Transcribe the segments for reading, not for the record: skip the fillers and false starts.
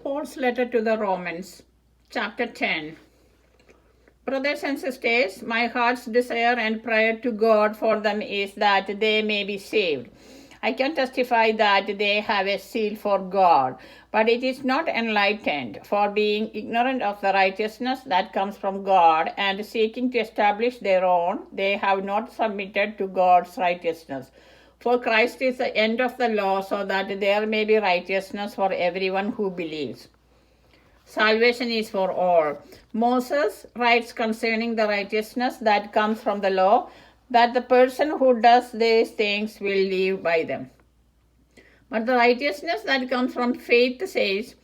Paul's letter to the Romans, chapter 10. Brothers and sisters, my heart's desire and prayer to God for them is that they may be saved. I can testify that they have a zeal for God, but it is not enlightened, for being ignorant of the righteousness that comes from God and seeking to establish their own, they have not submitted to God's righteousness. For Christ is the end of the law, so that there may be righteousness for everyone who believes. Salvation is for all. Moses writes concerning the righteousness that comes from the law, that the person who does these things will live by them. But the righteousness that comes from faith says,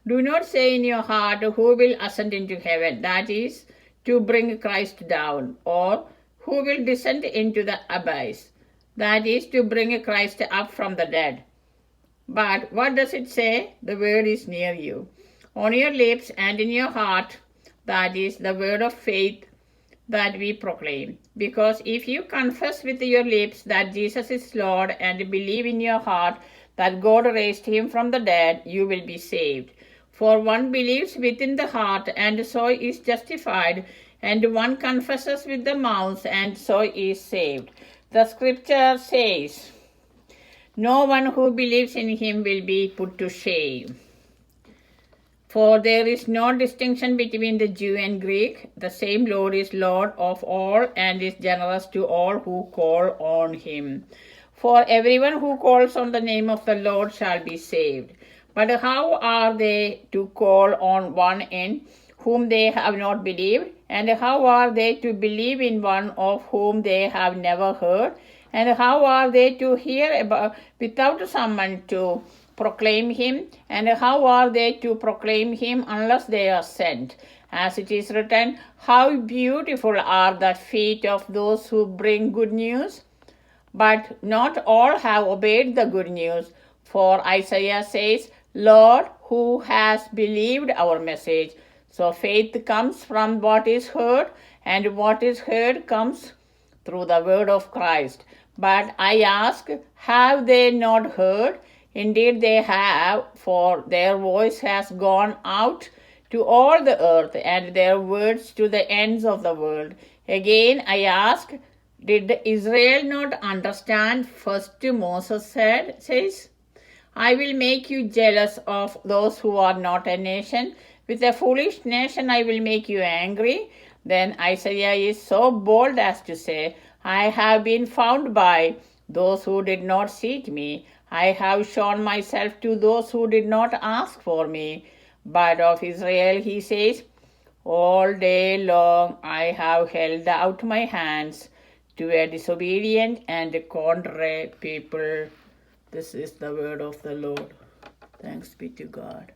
do not say in your heart, who will ascend into heaven, that is, to bring Christ down, or who will descend into the abyss, that is, to bring Christ up from the dead. But what does it say? The word is near you, on your lips and in your heart, that is, the word of faith that we proclaim. Because if you confess with your lips that Jesus is Lord and believe in your heart that God raised him from the dead, you will be saved. For one believes within the heart and so is justified, and one confesses with the mouth and so is saved. The scripture says, no one who believes in him will be put to shame. For there is no distinction between the Jew and Greek. The same Lord is Lord of all and is generous to all who call on him. For everyone who calls on the name of the Lord shall be saved. But how are they to call on one in whom they have not believed? And how are they to believe in one of whom they have never heard? And how are they to hear without someone to proclaim him? And how are they to proclaim him unless they are sent? As it is written, how beautiful are the feet of those who bring good news? But not all have obeyed the good news. For Isaiah says, Lord, who has believed our message? So faith comes from what is heard, and what is heard comes through the word of Christ. But I ask, have they not heard? Indeed they have, for their voice has gone out to all the earth, and their words to the ends of the world. Again I ask, did Israel not understand? First Moses says, I will make you jealous of those who are not a nation. With a foolish nation I will make you angry. Then Isaiah is so bold as to say, I have been found by those who did not seek me. I have shown myself to those who did not ask for me. But of Israel he says, all day long I have held out my hands to a disobedient and contrary people. This is the word of the Lord. Thanks be to God.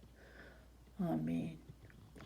Amen.